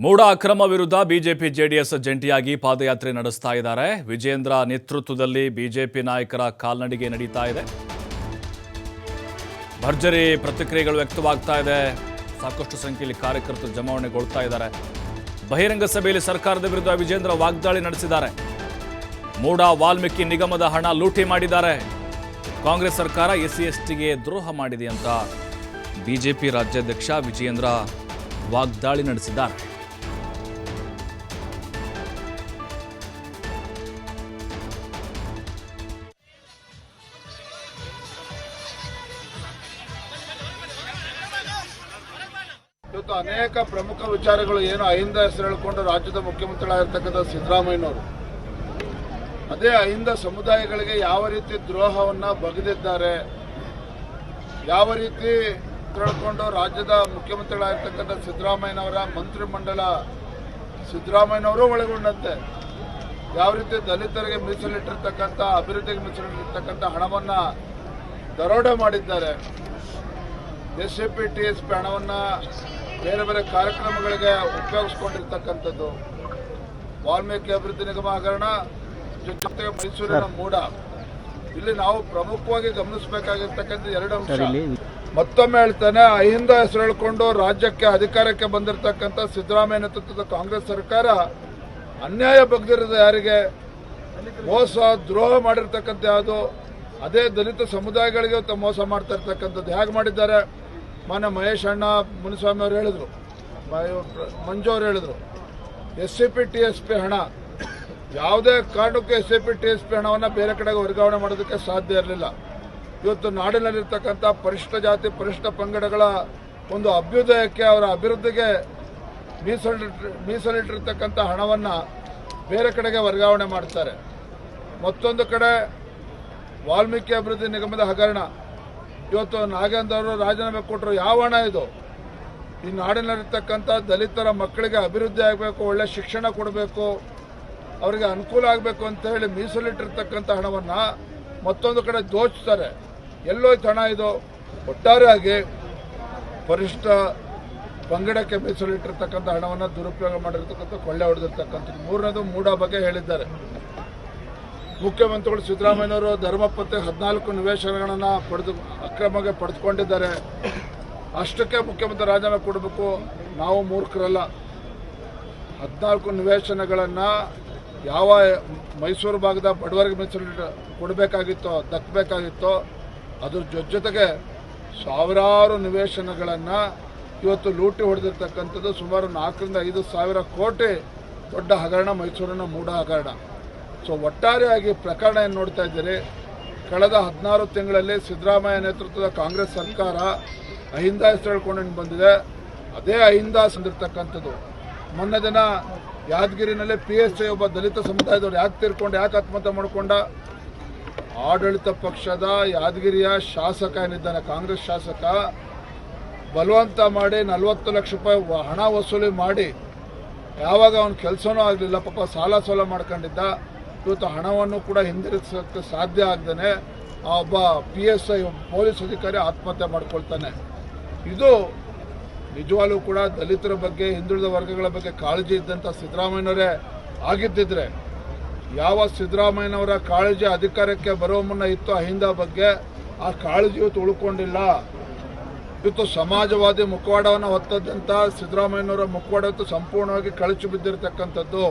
ಮೂಡ ಅಕ್ರಮ ವಿರುದ್ಧ BJP JDS ಜಂಟಿಯಾಗಿ ಪಾದಯಾತ್ರೆ ನಡೆಸ್ತಾ ಇದ್ದಾರೆ. ವಿಜೇಂದ್ರ ನೇತೃತ್ವದಲ್ಲಿ ಬಿಜೆಪಿ ನಾಯಕರ ಕಾಲ್ನಡಿಗೆ ನಡೀತಾ ಇದೆ. ಭರ್ಜರಿ ಪ್ರತಿಕ್ರಿಯೆಗಳು ವ್ಯಕ್ತವಾಗ್ತಾ ಇದೆ. ಸಾಕಷ್ಟು ಸಂಖ್ಯೆಯಲ್ಲಿ ಕಾರ್ಯಕರ್ತರು ಜಮಾವಣೆಗೊಳ್ತಾ ಇದ್ದಾರೆ. ಬಹಿರಂಗ ಸಭೆಯಲ್ಲಿ ಸರ್ಕಾರದ ವಿರುದ್ಧ ವಿಜೇಂದ್ರ ವಾಗ್ದಾಳಿ ನಡೆಸಿದ್ದಾರೆ. ಮೂಡ ವಾಲ್ಮೀಕಿ ನಿಗಮದ ಹಣ ಲೂಟಿ ಮಾಡಿದ್ದಾರೆ. ಕಾಂಗ್ರೆಸ್ ಸರ್ಕಾರ ಎಸ್ಸಿ ಎಸ್ಟಿಗೆ ದ್ರೋಹ ಮಾಡಿದೆ ಅಂತ ಬಿಜೆಪಿ ರಾಜ್ಯಾಧ್ಯಕ್ಷ ವಿಜೇಂದ್ರ ವಾಗ್ದಾಳಿ ನಡೆಸಿದ್ದಾರೆ. ಇವತ್ತು ಅನೇಕ ಪ್ರಮುಖ ವಿಚಾರಗಳು ಏನು ಅಹಿಂದ ಹೆಸರು ಹೇಳಿಕೊಂಡು ರಾಜ್ಯದ ಮುಖ್ಯಮಂತ್ರಿಗಳಾಗಿರ್ತಕ್ಕಂಥ ಸಿದ್ದರಾಮಯ್ಯನವರು ಅದೇ ಅಹಿಂದ ಸಮುದಾಯಗಳಿಗೆ ಯಾವ ರೀತಿ ದ್ರೋಹವನ್ನ ಬಗೆದಿದ್ದಾರೆ, ಯಾವ ರೀತಿ ಹೇಳ್ಕೊಂಡು ರಾಜ್ಯದ ಮುಖ್ಯಮಂತ್ರಿಗಳಾಗಿರ್ತಕ್ಕಂಥ ಸಿದ್ದರಾಮಯ್ಯನವರ ಮಂತ್ರಿಮಂಡಲ ಸಿದ್ದರಾಮಯ್ಯನವರು ಒಳಗೊಂಡಂತೆ ಯಾವ ರೀತಿ ದಲಿತರಿಗೆ ಮೀಸಲಿಟ್ಟಿರ್ತಕ್ಕಂಥ ಅಭಿವೃದ್ಧಿಗೆ ಮೀಸಲಿಟ್ಟಿರ್ತಕ್ಕಂಥ ಹಣವನ್ನ ದರೋಡೆ ಮಾಡಿದ್ದಾರೆ. SCP TSP ಹಣವನ್ನ ಬೇರೆ ಬೇರೆ ಕಾರ್ಯಕ್ರಮಗಳಿಗೆ ಉಪಯೋಗಿಸಿಕೊಂಡಿರ್ತಕ್ಕಂಥದ್ದು, ವಾಲ್ಮೀಕಿ ಅಭಿವೃದ್ಧಿ ನಿಗಮ ಹಗರಣ ಜೊತೆಗೆ ಮೈಸೂರಿನ ಮೂಡ, ಇಲ್ಲಿ ನಾವು ಪ್ರಮುಖವಾಗಿ ಗಮನಿಸಬೇಕಾಗಿರ್ತಕ್ಕಂಥ ಎರಡು ಅಂಶ. ಮತ್ತೊಮ್ಮೆ ಹೇಳ್ತಾನೆ, ಅಹಿಂದ ಹೆಸರು ಹೇಳಿಕೊಂಡು ರಾಜ್ಯಕ್ಕೆ ಅಧಿಕಾರಕ್ಕೆ ಬಂದಿರತಕ್ಕಂಥ ಸಿದ್ದರಾಮಯ್ಯ ನೇತೃತ್ವದ ಕಾಂಗ್ರೆಸ್ ಸರ್ಕಾರ ಅನ್ಯಾಯ ಬಗ್ದಿರೋದು ಯಾರಿಗೆ, ಮೋಸ ದ್ರೋಹ ಮಾಡಿರ್ತಕ್ಕಂಥ ಯಾವುದು, ಅದೇ ದಲಿತ ಸಮುದಾಯಗಳಿಗೆ ಇವತ್ತು ಮೋಸ ಮಾಡ್ತಾ ಇರ್ತಕ್ಕಂಥದ್ದು. ಹೇಗೆ ಮಾಡಿದ್ದಾರೆ? ಮಾನ್ಯ ಮಹೇಶ್ ಅಣ್ಣ ಮುನಿಸ್ವಾಮಿ ಅವರು ಹೇಳಿದ್ರು, ಮಂಜು ಅವರು ಹೇಳಿದ್ರು, SCP TSP ಹಣ ಯಾವುದೇ ಕಾರಣಕ್ಕೂ SCP TSP ಹಣವನ್ನು ಬೇರೆ ಕಡೆಗೆ ವರ್ಗಾವಣೆ ಮಾಡೋದಕ್ಕೆ ಸಾಧ್ಯ ಇರಲಿಲ್ಲ. ಇವತ್ತು ನಾಡಿನಲ್ಲಿರ್ತಕ್ಕಂಥ ಪರಿಶಿಷ್ಟ ಜಾತಿ ಪರಿಶಿಷ್ಟ ಪಂಗಡಗಳ ಒಂದು ಅಭ್ಯುದಯಕ್ಕೆ, ಅವರ ಅಭಿವೃದ್ಧಿಗೆ ಮೀಸಲಿಟ್ಟಿರ್ತಕ್ಕಂಥ ಹಣವನ್ನು ಬೇರೆ ಕಡೆಗೆ ವರ್ಗಾವಣೆ ಮಾಡ್ತಾರೆ. ಮತ್ತೊಂದು ಕಡೆ ವಾಲ್ಮೀಕಿ ಅಭಿವೃದ್ಧಿ ನಿಗಮದ ಹಗರಣ, ಇವತ್ತು ನಾಗೇಂದ್ರ ಅವರು ರಾಜೀನಾಮೆ ಕೊಟ್ಟರು. ಯಾವ ಹಣ ಇದು? ಈ ನಾಡಿನಲ್ಲಿರ್ತಕ್ಕಂಥ ದಲಿತರ ಮಕ್ಕಳಿಗೆ ಅಭಿವೃದ್ಧಿ ಆಗಬೇಕು, ಒಳ್ಳೆ ಶಿಕ್ಷಣ ಕೊಡಬೇಕು, ಅವರಿಗೆ ಅನುಕೂಲ ಆಗಬೇಕು ಅಂತ ಹೇಳಿ ಮೀಸಲಿಟ್ಟಿರ್ತಕ್ಕಂಥ ಹಣವನ್ನು ಮತ್ತೊಂದು ಕಡೆ ದೋಚ್ತಾರೆ. ಎಲ್ಲೋಯ್ತು ಹಣ ಇದು? ಒಟ್ಟಾರೆಯಾಗಿ ಪರಿಶಿಷ್ಟ ಪಂಗಡಕ್ಕೆ ಮೀಸಲಿಟ್ಟಿರ್ತಕ್ಕಂಥ ಹಣವನ್ನು ದುರುಪಯೋಗ ಮಾಡಿರ್ತಕ್ಕಂಥ, ಕೊಳ್ಳೆ ಹೊಡೆದಿರ್ತಕ್ಕಂಥದ್ದು. ಮೂರನೇದು ಮೂಡ ಬಗ್ಗೆ ಹೇಳಿದ್ದಾರೆ ಮುಖ್ಯಮಂತ್ರಿಗಳು ಸಿದ್ದರಾಮಯ್ಯನವರು. ಧರ್ಮಪತ್ನಿ 14 ನಿವೇಶನಗಳನ್ನು ಅಕ್ರಮವಾಗಿ ಪಡೆದುಕೊಂಡಿದ್ದಾರೆ. ಅಷ್ಟಕ್ಕೆ ಮುಖ್ಯಮಂತ್ರಿ ರಾಜೀನಾಮೆ ಕೊಡಬೇಕು. ನಾವು ಮೂರ್ಖರಲ್ಲ. 14 ನಿವೇಶನಗಳನ್ನು ಯಾವ ಮೈಸೂರು ಭಾಗದ ಬಡವರಿಗೆ ಮೀಸಲು ಕೊಡಬೇಕಾಗಿತ್ತೋ, ದಕ್ಕಬೇಕಾಗಿತ್ತೋ, ಅದ್ರ ಜೊತೆಗೆ ಸಾವಿರಾರು ನಿವೇಶನಗಳನ್ನು ಇವತ್ತು ಲೂಟಿ ಹೊಡೆದಿರ್ತಕ್ಕಂಥದ್ದು. ಸುಮಾರು 4 ರಿಂದ 5 ಸಾವಿರ ಕೋಟಿ ದೊಡ್ಡ ಹಗರಣ, ಮೈಸೂರಿನ ಮೂಡ ಹಗರಣ. ಸೊ ಒಟ್ಟಾರೆಯಾಗಿ ಪ್ರಕರಣ ಏನು ನೋಡ್ತಾ ಇದ್ದೀರಿ, ಕಳೆದ 16 ತಿಂಗಳಲ್ಲಿ ಸಿದ್ದರಾಮಯ್ಯ ನೇತೃತ್ವದ ಕಾಂಗ್ರೆಸ್ ಸರ್ಕಾರ ಅಹಿಂದ ಹೆಸರು ಹೇಳ್ಕೊಂಡು ಬಂದಿದೆ. ಅದೇ ಅಹಿಂದ ಸಂದಿರ್ತಕ್ಕಂಥದ್ದು. ಮೊನ್ನೆ ದಿನ ಯಾದಗಿರಿನಲ್ಲಿ PSI ಒಬ್ಬ ದಲಿತ ಸಮುದಾಯದವರು ಯಾಕೆ ತೀರ್ಕೊಂಡು, ಯಾಕೆ ಆತ್ಮಹತ್ಯೆ ಮಾಡಿಕೊಂಡ? ಆಡಳಿತ ಪಕ್ಷದ ಯಾದಗಿರಿಯ ಶಾಸಕ ಏನಿದ್ದಾನೆ, ಕಾಂಗ್ರೆಸ್ ಶಾಸಕ, ಬಲವಂತ ಮಾಡಿ 40 ಲಕ್ಷ ರೂಪಾಯಿ ಹಣ ವಸೂಲಿ ಮಾಡಿ, ಯಾವಾಗ ಅವನ ಕೆಲಸನೂ ಆಗಲಿಲ್ಲ, ಪಾಪ ಸಾಲ ಸೋಲ ಮಾಡ್ಕೊಂಡಿದ್ದ. ಇವತ್ತು ಹಣವನ್ನು ಕೂಡ ಹಿಂದಿರುಗಿಸೋಕ್ಕೆ ಸಾಧ್ಯ ಆಗದೇನೆ ಆ ಒಬ್ಬ PSI ಪೊಲೀಸ್ ಅಧಿಕಾರಿ ಆತ್ಮಹತ್ಯೆ ಮಾಡ್ಕೊಳ್ತಾನೆ. ಇದು ನಿಜವಾಗ್ಲೂ ಕೂಡ ದಲಿತರ ಬಗ್ಗೆ, ಹಿಂದುಳಿದ ವರ್ಗಗಳ ಬಗ್ಗೆ ಕಾಳಜಿ ಇದ್ದಂಥ ಸಿದ್ದರಾಮಯ್ಯನವರೇ ಆಗಿದ್ದಿದ್ರೆ, ಯಾವ ಸಿದ್ದರಾಮಯ್ಯನವರ ಕಾಳಜಿ ಅಧಿಕಾರಕ್ಕೆ ಬರೋ ಮುನ್ನ ಇತ್ತು ಅಹಿಂದ ಬಗ್ಗೆ, ಆ ಕಾಳಜಿ ಇವತ್ತು ಉಳ್ಕೊಂಡಿಲ್ಲ. ಇವತ್ತು ಸಮಾಜವಾದಿ ಮುಖವಾಡವನ್ನು ಹೊತ್ತದಂಥ ಸಿದ್ದರಾಮಯ್ಯನವರ ಮುಖವಾಡ ಸಂಪೂರ್ಣವಾಗಿ ಕಳಚಿ ಬಿದ್ದಿರತಕ್ಕಂಥದ್ದು.